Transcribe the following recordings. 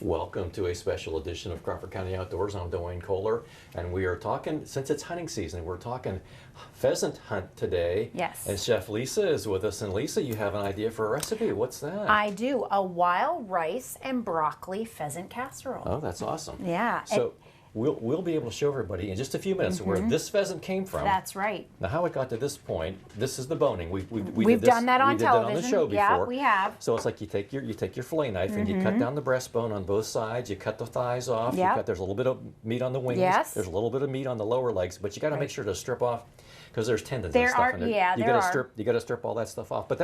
Welcome to a special edition of Crawford County Outdoors. I'm Duane Kohler, and we are talking, since it's hunting season, we're talking pheasant hunt today. Yes. And Chef Lisa is with us. And Lisa, you have an idea for a recipe. What's that? I do. A wild rice and broccoli pheasant casserole. Oh, that's awesome. Yeah. So we'll be able to show everybody in just a few minutes where this pheasant came from. That's right. Now, how it got to this point, this is the boning. We've did done that on we did television. That on the show before. Yeah, we have. So it's like you take your fillet knife and you cut down the breastbone on both sides. You cut the thighs off. Yep. There's a little bit of meat on the wings. Yes. There's a little bit of meat on the lower legs, but you got to make sure to strip off because there's tendons There and stuff are- in there. yeah, you there gotta are. strip. You got to strip all that stuff off. But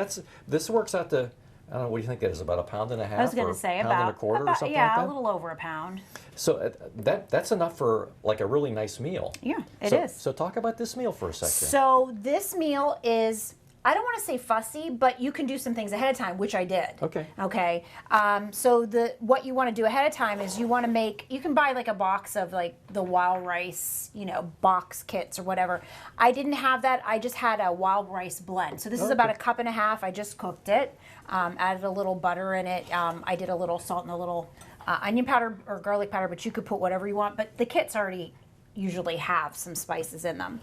this works out to, I don't know, what do you think that is? About a pound and a half? I was going or to say a pound and a quarter or something like that? a little over a pound. So that's enough for like a really nice meal. Yeah, it is. So talk about this meal for a second. So this meal is, I don't want to say fussy, but you can do some things ahead of time, which I did. Okay. Okay. So what you want to do ahead of time is you want to make, you can buy like a box of like the wild rice, box kits or whatever. I didn't have that. I just had a wild rice blend. So this is about a cup and a half. I just cooked it, added a little butter in it. I did a little salt and a little onion powder or garlic powder, but you could put whatever you want. But the kits already usually have some spices in them.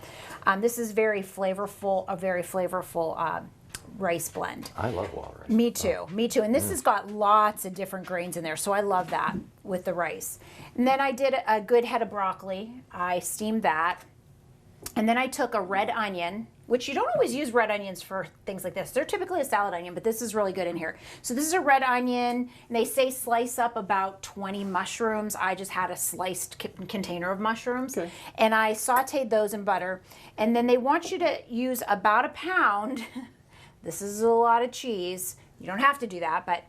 This is very flavorful, a very flavorful rice blend. I love wild rice. Me too, me too. And this has got lots of different grains in there, so I love that with the rice. And then I did a good head of broccoli. I steamed that. And then I took a red onion, which you don't always use red onions for things like this. They're typically a salad onion, but this is really good in here. So this is a red onion, and they say slice up about 20 mushrooms. I just had a sliced container of mushrooms, and I sauteed those in butter. And then they want you to use about a pound, this is a lot of cheese, you don't have to do that, but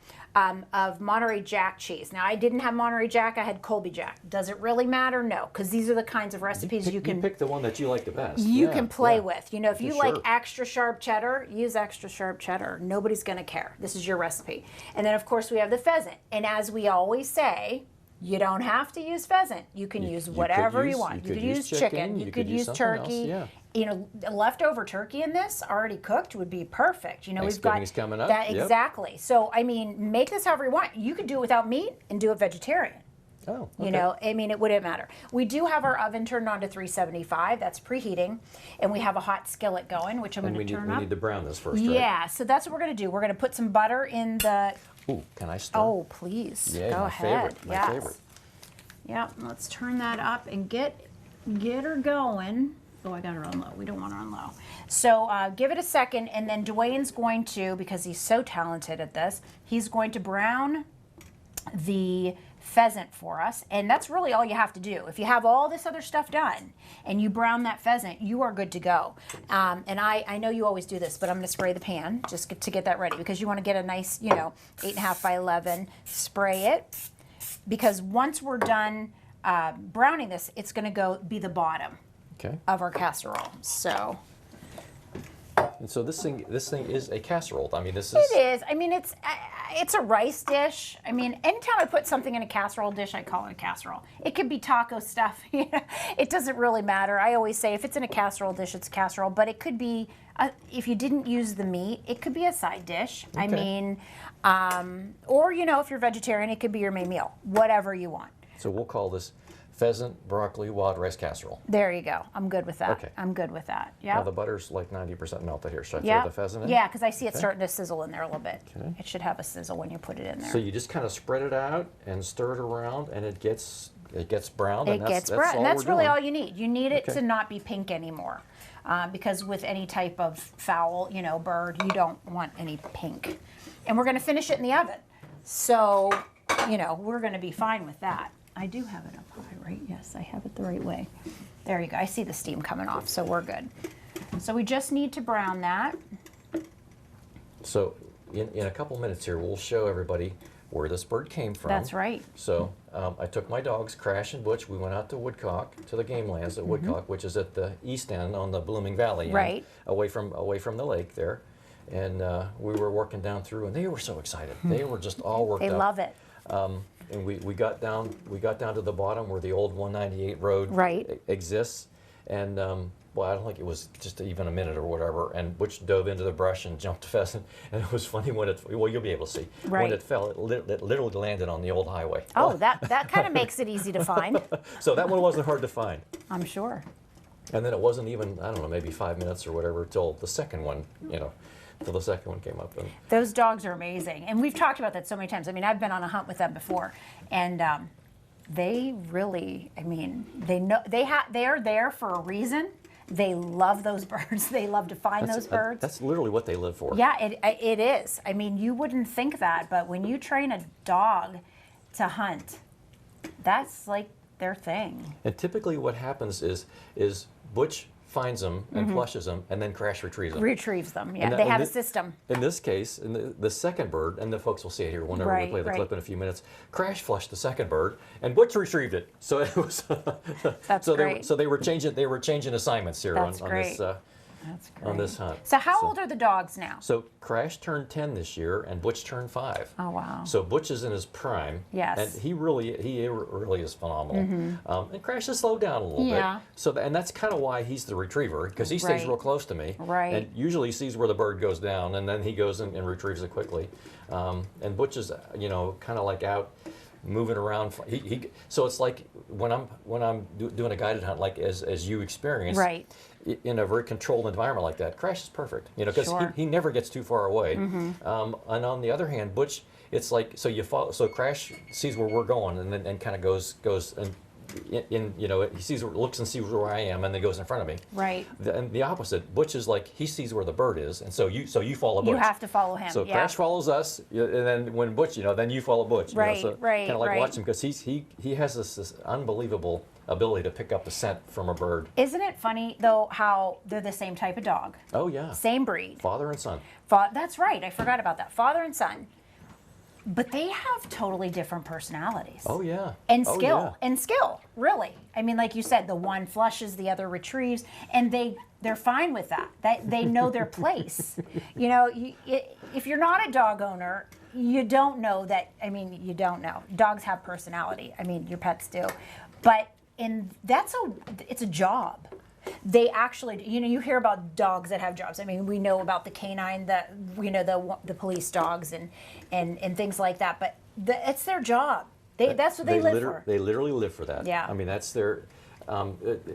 of Monterey Jack cheese. Now, I didn't have Monterey Jack, I had Colby Jack. Does it really matter? No, because these are the kinds of recipes you can... You pick the one that you like the best. You can play with. If you like sure. extra sharp cheddar, use extra sharp cheddar. Nobody's going to care. This is your recipe. And then, of course, we have the pheasant. And as we always say, you don't have to use pheasant. You can use whatever you want. You could use chicken. You could use turkey. Else, leftover turkey in this, already cooked, would be perfect. We've got Thanksgiving's coming up. That, exactly. So, make this however you want. You could do it without meat and do it vegetarian. Oh, okay. It wouldn't matter. We do have our oven turned on to 375. That's preheating. And we have a hot skillet going, which I'm going to turn up. We need to brown this first, right? Yeah, so that's what we're going to do. We're going to put some butter in the... Ooh, can I stir? Oh, please. Yeah, Go my ahead. favorite. My favorite. Yeah, let's turn that up and get her going. Oh, I got her on low. We don't want her on low. So give it a second, and then Duane's going to, because he's so talented at this, he's going to brown the pheasant for us, and that's really all you have to do. If you have all this other stuff done and you brown that pheasant, you are good to go. And I know you always do this, but I'm going to spray the pan just to get that ready, because you want to get a nice, 8.5 by 11, spray it, because once we're done browning this, it's going to be the bottom of our casserole. So. And so this thing is a casserole. This is. It is. It's a rice dish. Anytime I put something in a casserole dish, I call it a casserole. It could be taco stuff. It doesn't really matter. I always say if it's in a casserole dish, it's a casserole. But it could be, if you didn't use the meat, it could be a side dish. Okay. Or if you're vegetarian, it could be your main meal. Whatever you want. So we'll call this pheasant, broccoli, wild rice casserole. There you go. I'm good with that. Okay. I'm good with that. Yeah. Now the butter's like 90% melted here. Should I throw the pheasant in? Yeah, because I see it starting to sizzle in there a little bit. Okay. It should have a sizzle when you put it in there. So you just kind of spread it out and stir it around, and it gets browned. It gets brown, and that's really all you need. You need it Okay. to not be pink anymore, because with any type of fowl, bird, you don't want any pink. And we're going to finish it in the oven, so we're going to be fine with that. I do have it up high, right? Yes, I have it the right way. There you go. I see the steam coming off, so we're good. So we just need to brown that. So in a couple minutes here, we'll show everybody where this bird came from. That's right. So I took my dogs, Crash and Butch. We went out to Woodcock, to the game lands at Woodcock, which is at the east end on the Blooming Valley end, Right. away from the lake there. And we were working down through, and they were so excited. They were just all worked up. They love it. And we got down to the bottom where the old 198 road Right. exists, and well, I don't think it was just even a minute or whatever, and Butch dove into the brush and jumped a pheasant. And it was funny when it, well, you'll be able to see. Right. When it fell, it literally landed on the old highway. Oh, that kind of makes it easy to find. So that one wasn't hard to find. I'm sure. And then it wasn't even, I don't know, maybe 5 minutes or whatever till the second one, till the second one came up. And Those dogs are amazing, and we've talked about that so many times. I mean, I've been on a hunt with them before, and they really, I mean, they know they are there for a reason. They love those birds. They love to find those birds. That's literally what they live for. Yeah, it is. I mean, you wouldn't think that, but when you train a dog to hunt, that's like their thing. And typically what happens is Butch finds them and flushes them, and then Crash retrieves them. Retrieves them, yeah. They have a system. In this case, in the second bird, and the folks will see it here whenever we play the clip in a few minutes, Crash flushed the second bird, and Butch retrieved it. So it was. That's great. So they were changing assignments here on this. That's great. On this hunt. So how old are the dogs now? So Crash turned 10 this year, and Butch turned 5. Oh, wow. So Butch is in his prime. Yes. And he really is phenomenal. And Crash has slowed down a little bit. So and that's kind of why he's the retriever, because he stays real close to me. Right. And usually sees where the bird goes down, and then he goes and retrieves it quickly. And Butch is, kind of like out moving around. So it's like when I'm doing a guided hunt, like as you experience. Right. In a very controlled environment like that, Crash is perfect, because he never gets too far away. And on the other hand, Butch, it's like, so you follow, so Crash sees where we're going, and then kind of goes and he sees, looks and sees where I am, and then goes in front of me. Right. And the opposite, Butch is like, he sees where the bird is, and so you follow Butch. You have to follow him. So Crash follows us, and then when Butch, then you follow Butch. Right. Kind of like watch him, because he has this unbelievable ability to pick up the scent from a bird. Isn't it funny though how they're the same type of dog? Oh yeah. Same breed. Father and son. That's right. I forgot about that. Father and son. But they have totally different personalities. Oh yeah. And skill. And skill, really. I mean, like you said, the one flushes, the other retrieves, and they're fine with that. They know their place. If you're not a dog owner, you don't know that. I mean, you don't know. Dogs have personality. I mean, your pets do. But it's a job. They actually, you hear about dogs that have jobs. I mean, we know about the canine, the police dogs and things like that. But it's their job. That's what they live for. They literally live for that. Yeah. I mean, that's their.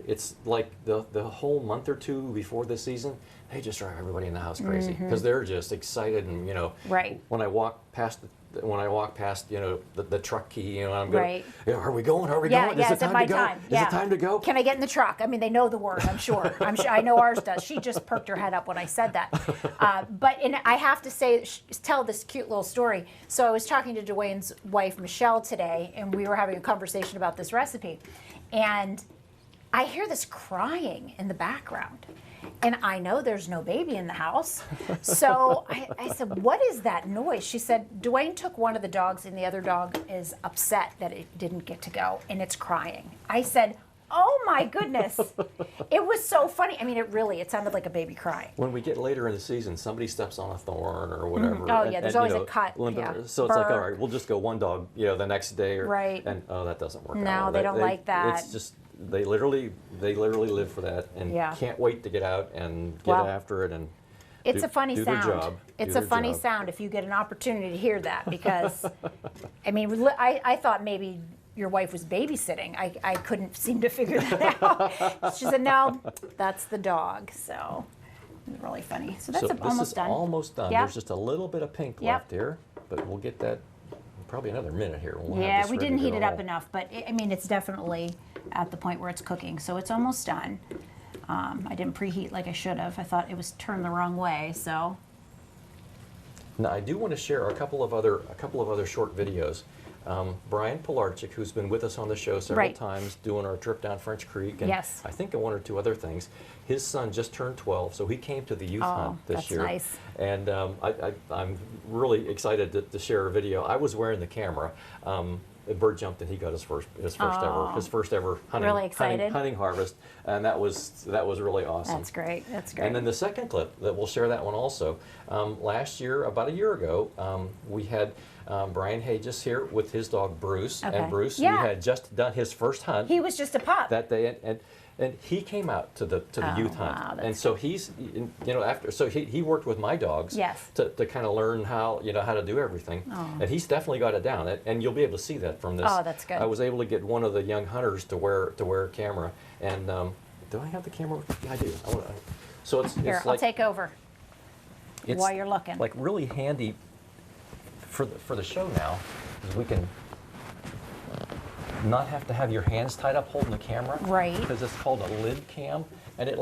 It's like the whole month or two before the season, they just drive everybody in the house crazy, because they're just excited, and Right. When I walk past the truck key, I'm going, Right. Are we going? Are we Yeah, going? yeah, Is it's it time my to go? time. Is it time to go? Can I get in the truck? I mean, they know the word, I'm sure. I know ours does. She just perked her head up when I said that. But I have to tell this cute little story. So I was talking to Duane's wife, Michelle, today, and we were having a conversation about this recipe. And I hear this crying in the background. And I know there's no baby in the house. So I said, what is that noise? She said, Duane took one of the dogs, and the other dog is upset that it didn't get to go, and it's crying. I said, oh my goodness. It was so funny. I mean, it sounded like a baby crying. When we get later in the season, somebody steps on a thorn or whatever. Oh, yeah, there's always a cut. So it's like, all right, we'll just go one dog, the next day. Right. And, that doesn't work out. No, they don't like that. It's just, they literally live for that, and can't wait to get out and get after it and it's a funny do sound. Their job. It's a funny sound if you get an opportunity to hear that, because, I mean, I thought maybe your wife was babysitting. I couldn't seem to figure that out. She said, no, that's the dog. So it was really funny. So that's almost done. Almost done. Yep. There's just a little bit of pink left here, but we'll get that probably another minute here. We'll have this we ready didn't to heat it go. up enough, but it's definitely at the point where it's cooking. So it's almost done. I didn't preheat like I should have. I thought it was turned the wrong way. So now I do want to share a couple of other short videos. Brian Pilarczyk, who's been with us on the show several times, doing our trip down French Creek, and I think one or two other things. His son just turned 12, so he came to the youth hunt this year. Nice. And I'm really excited to share a video. I was wearing the camera. A bird jumped, and he got his first ever hunting harvest, and that was really awesome. That's great. That's great. And then the second clip, that we'll share that one also. Last year, about a year ago, we had Brian Hages here with his dog Bruce, and Bruce, we had just done his first hunt. He was just a pup that day, and And he came out to the youth hunt, wow, and so he's, you know, he worked with my dogs, Yes. to kind of learn how, you know, how to do everything, and he's definitely got it down, and you'll be able to see that from this. Oh, that's good. I was able to get one of the young hunters to wear a camera, and do I have the camera? Yeah, I do. So it's Here, it's I'll like take over it's while you're looking. like really handy for the show now, because we can not have to have your hands tied up holding the camera, Right. Because it's called a lid cam, and it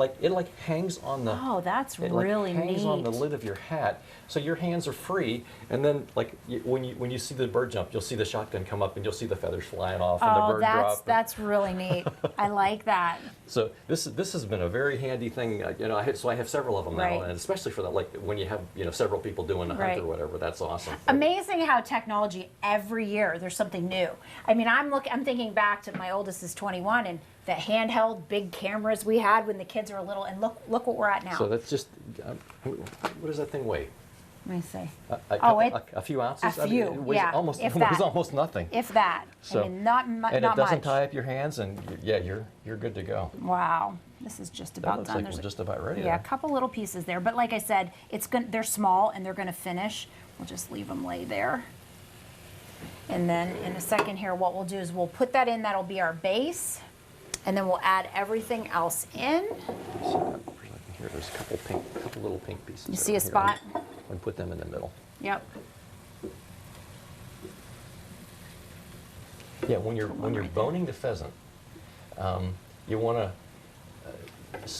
hangs on the. Oh, that's it really hangs on the neat. lid of your hat, so your hands are free. And then, like when you see the bird jump, you'll see the shotgun come up, and you'll see the feathers flying off, and the Oh, bird drop. that's really neat. I like that. So this has been a very handy thing. You know, I have several of them now, Right. and especially for that, like when you have, you know, several people doing a hunt Right. or whatever. That's awesome. Amazing how technology every year there's something new. I mean, I'm thinking back to my oldest is 21 and the handheld big cameras we had when the kids were little, and look what we're at now. So that's just what does that thing weigh? Let me see. A few ounces. A few, it weighs yeah, almost if it weighs that. almost nothing. If that. So I mean, not and not it doesn't much. tie up your hands, and you're good to go. Wow, this is just That about looks done. like There's we're just about ready. yeah, a there. couple little pieces there, but like I said, they're small and they're going to finish. We'll just leave them lay there. And then in a second here, what we'll do is we'll put that in. That'll be our base, and then we'll add everything else in. So here, there's a couple little pink pieces. You see a over here. spot? And put them in the middle. Yep. Yeah, when you're boning the pheasant, you want to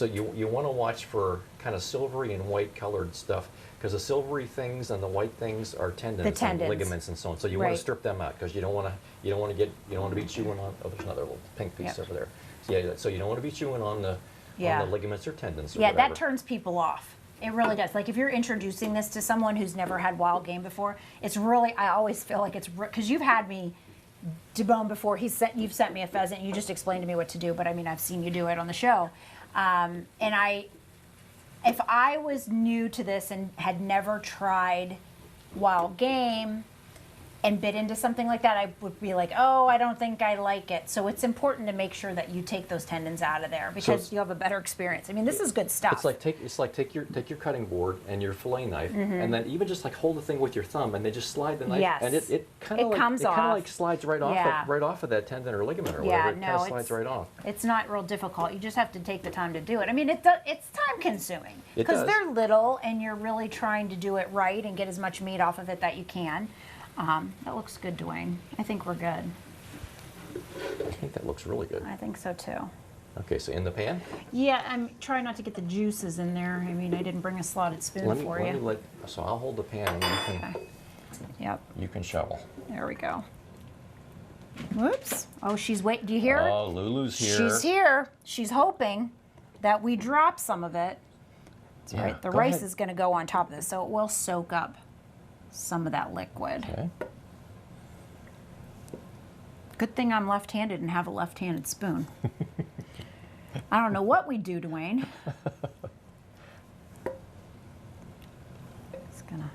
you want to watch for kind of silvery and white colored stuff, because the silvery things and the white things are tendons, and tendons. ligaments and so on. So you want Right. to strip them out, because you don't want to be chewing on. Oh, there's another little pink piece Yep. over there. So, yeah, so you don't want to be chewing on the Yeah. ligaments or tendons. Or Yeah, whatever. that turns people off. It really does. Like if you're introducing this to someone who's never had wild game before, it's really, I always feel like it's, because you've had me debone before. You've sent me a pheasant. You just explained to me what to do, but I mean, I've seen you do it on the show. If I was new to this and had never tried wild game and bit into something like that, I would be like, oh, I don't think I like it. So it's important to make sure that you take those tendons out of there, because you'll have a better experience. I mean, this is good stuff. It's like take your cutting board and your fillet knife, and then even just like hold the thing with your thumb, and then just slide the knife, Yes. and it kind It of comes off. like slides right off Yeah. right off of that tendon or ligament or Yeah, whatever. It kind no, of slides right off. It's not real difficult. You just have to take the time to do it. I mean, it's time consuming It because does. they're little and you're really trying to do it right and get as much meat off of it that you can. That looks good, Duane. I think we're good. I think that looks really good. I think so too. Okay, so in the pan. Yeah, I'm trying not to get the juices in there. I mean, I didn't bring a slotted spoon for you. So I'll hold the pan, and Yep, you can shovel. there we go. Whoops. Oh, she's wait. Do you hear her? Oh, Lulu's here. She's here. She's hoping that we drop some of it. That's Yeah, right. The go rice ahead. is going to go on top of this, so it will soak up some of that liquid. Okay. Good thing I'm left-handed and have a left-handed spoon. I don't know what we do, Duane. It's gonna.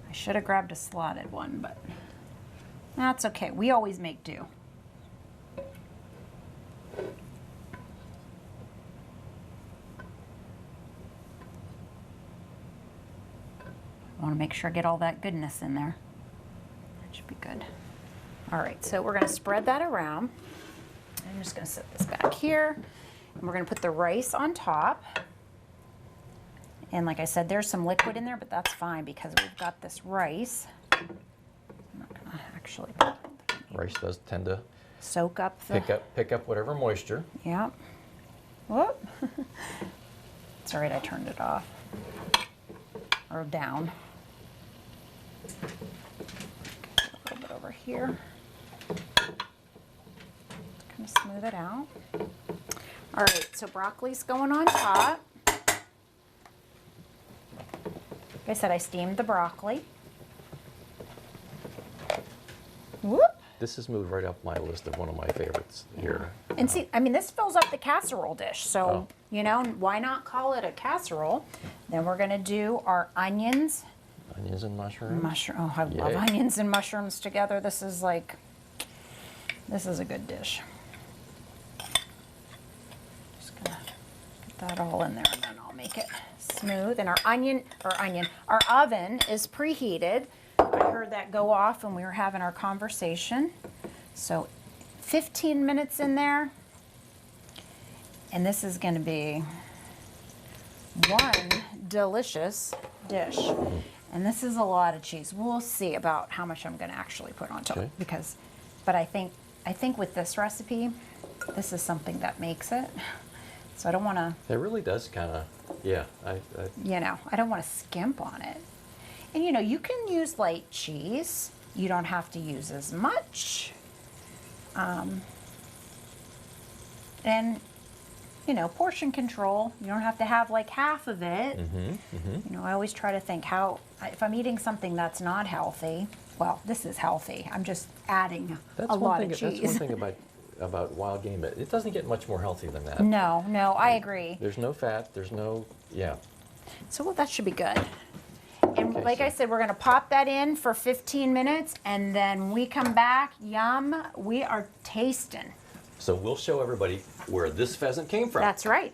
I should have grabbed a slotted one, but that's okay. We always make do. I want to make sure I get all that goodness in there. That should be good. All right, so we're going to spread that around. I'm just going to set this back here. And we're going to put the rice on top. And like I said, there's some liquid in there, but that's fine because we've got this rice. I'm not going to actually Rice does tend to soak up the... pick up whatever moisture. Yep. Whoop. It's all right, I turned it off. Or down. A little bit over here. Kind of smooth it out. All right, so broccoli's going on top. Like I said, I steamed the broccoli. Whoop. This has moved right up my list of one of my favorites here. And see, I mean, this fills up the casserole dish. So, Oh. you know, why not call it a casserole? Then we're going to do our onions. Onions and mushrooms. Oh, I love Yay. onions and mushrooms together. This is like This is a good dish. Just gonna get that all in there, and then I'll make it smooth. And our oven is preheated. I heard that go off when we were having our conversation. So 15 minutes in there, and this is going to be one delicious dish. And this is a lot of cheese. We'll see about how much I'm going to actually put on top, Okay. but I think with this recipe, this is something that makes it. So I don't want to, It really does kind of, yeah. I I don't want to skimp on it. And you can use light cheese. You don't have to use as much. And portion control. You don't have to have like half of it. I always try to think if I'm eating something that's not healthy, well, this is healthy. I'm just adding a lot of cheese. That's one thing about wild game. It doesn't get much more healthy than that. No, I agree. There's no fat. There's no, yeah. So that should be good. And Okay, like I said, we're going to pop that in for 15 minutes, and then we come back. Yum, we are tasting. So we'll show everybody where this pheasant came from. That's right.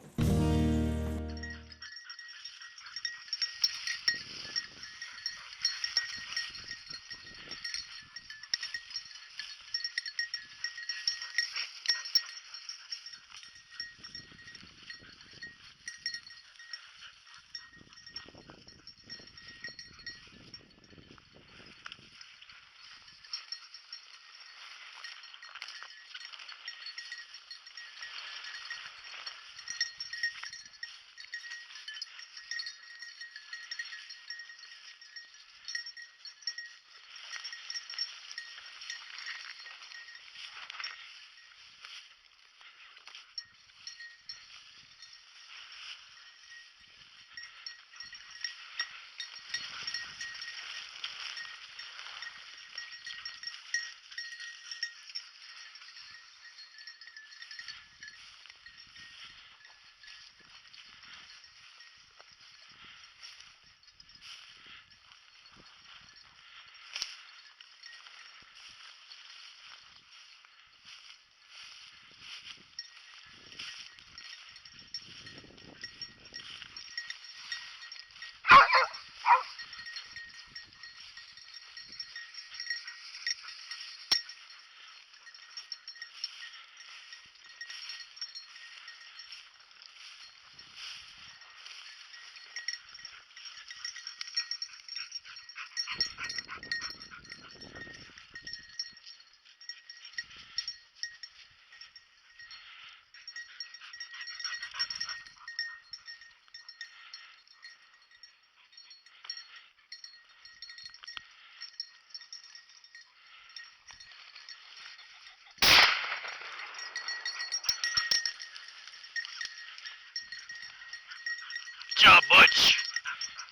Good job, Butch.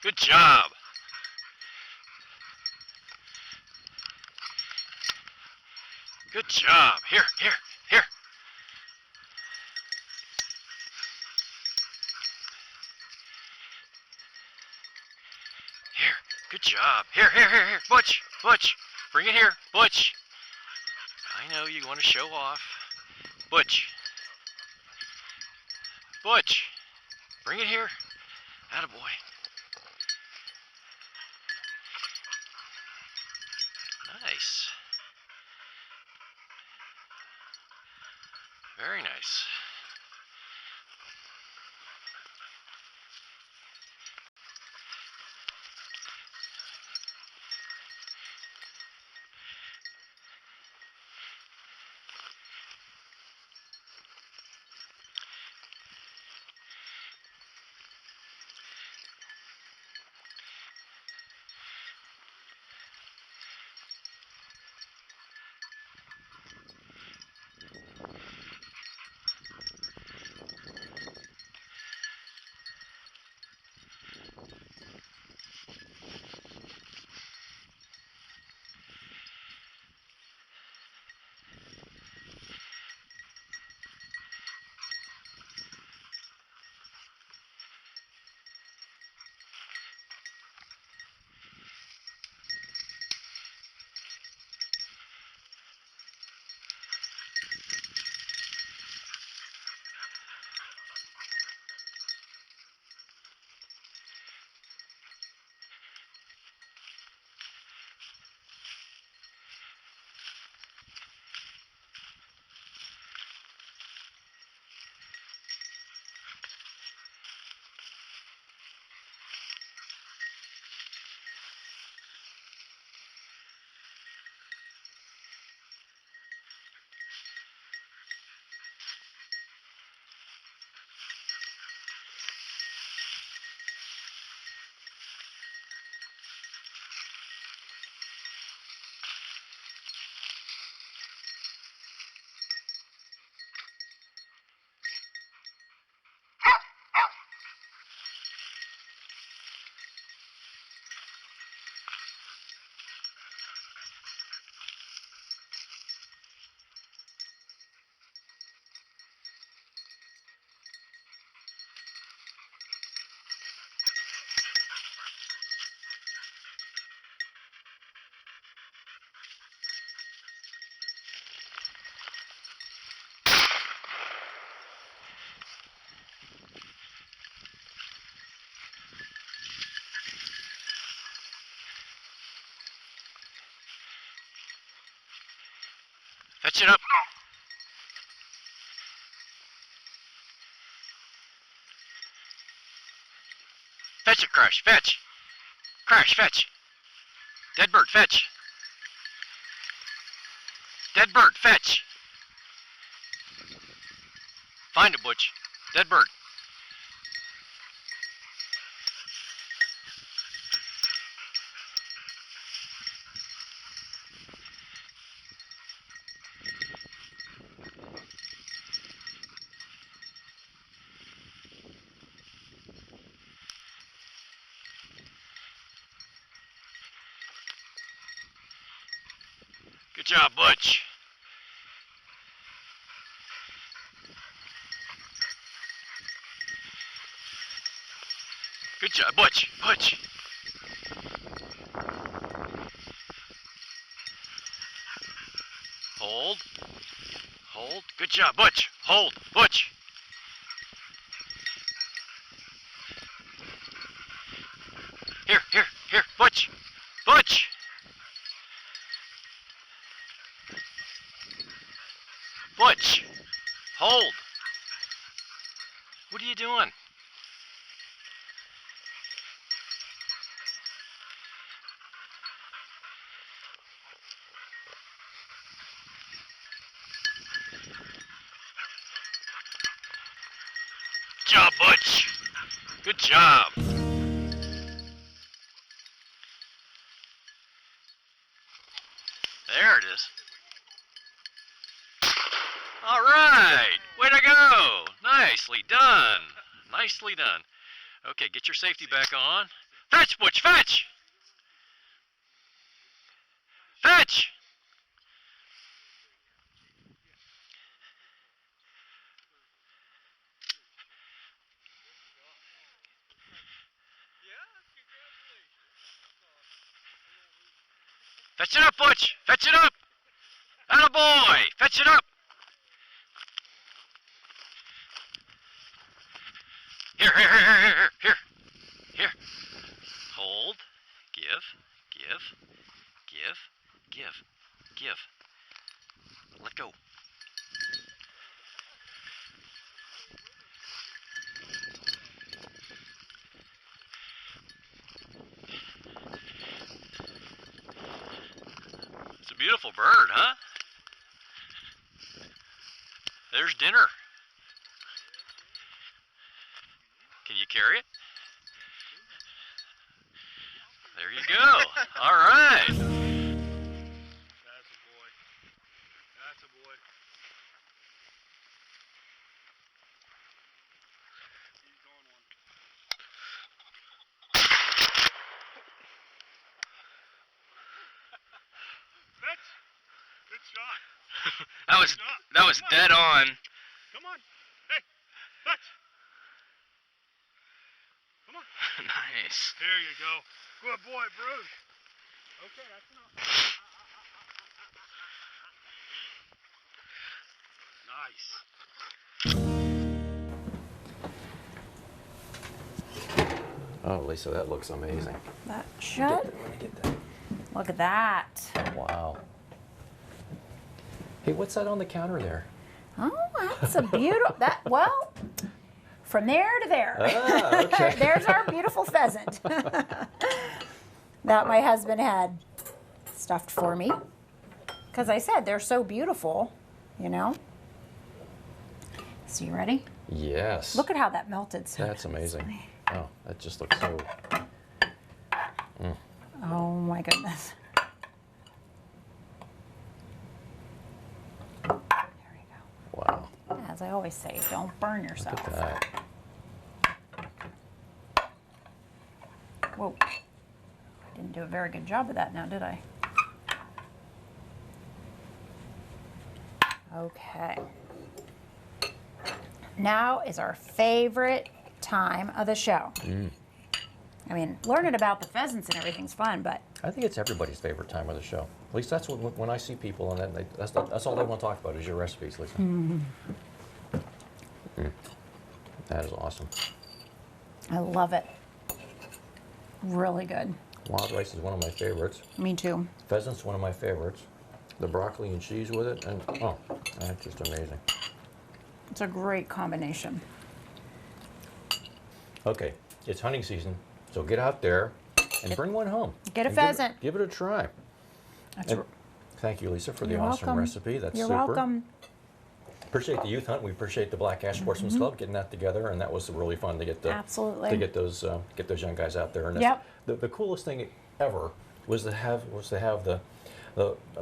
Good job. Good job. Here. Here. Good job. Here. Butch. Bring it here. Butch. I know you want to show off. Butch. Bring it here. Attaboy. Nice. Very nice. Fetch it up. Fetch it, Crash. Fetch. Crash, fetch. Dead bird, fetch. Dead bird, fetch. Find it, Butch. Dead bird. Good job, Butch. Good job, Butch. Butch. Hold. Hold. Good job, Butch. Hold. Butch. Here, here, here. Butch. Butch. Butch. Hold. What are you doing? Good job, Butch. Good job. There it is. All right. Way to go. Nicely done. Nicely done. Okay, get your safety back on. Fetch, Butch, fetch. Fetch. Fetch it up, Butch! Fetch it up! Attaboy! Fetch it up! Here, here, here, here, here, here, here. Hold. Give. Let go. It's a beautiful bird, huh? There's dinner. Can you carry it? There you go. All right. That's a boy. That's a boy. He's going one. Fetch. Good shot. That was dead on. Come on. Hey, fetch. Come on. Nice. There you go. Good boy, Bruce. Okay, that's enough. Nice. Oh, Lisa, that looks amazing. That should. Get that. Look at that. Wow. Hey, what's that on the counter there? Oh, that's a beautiful. Well, from there to there. Ah, okay. There's our beautiful pheasant that my husband had stuffed for me. Because I said they're so beautiful, you know. So you ready? Yes. Look at how that melted. So That's amazing. nicely. Oh, that just looks so. Oh my goodness. There we go. Wow. As I always say, don't burn yourself. Look at that. Whoa. I didn't do a very good job of that now, did I? Okay. Now is our favorite time of the show. I mean, learning about the pheasants and everything's fun, but I think it's everybody's favorite time of the show. At least that's when I see people, and then that's all they want to talk about is your recipes, Lisa. That is awesome. I love it. Really good. Wild rice is one of my favorites. Me too. Pheasant's one of my favorites. the broccoli and cheese with it, and oh, that's just amazing. It's a great combination. Okay, it's hunting season, so get out there and bring one home. Get a And pheasant. Give it a try. That's And thank you, Lisa, for the You're awesome welcome. recipe. That's You're super. welcome. Appreciate the youth hunt. We appreciate the Black Ash Sportsman's Club getting that together, and that was really fun to get the Absolutely. to get those young guys out there. And Yep. the coolest thing ever was to have the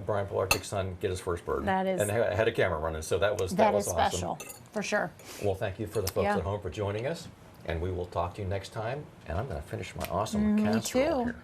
Brian Pilarchik's son get his first bird. That is- and had a camera running, so that was That is awesome. special, for sure. Well, thank you for the folks Yeah. at home for joining us, and we will talk to you next time. And I'm going to finish my awesome casserole too. here.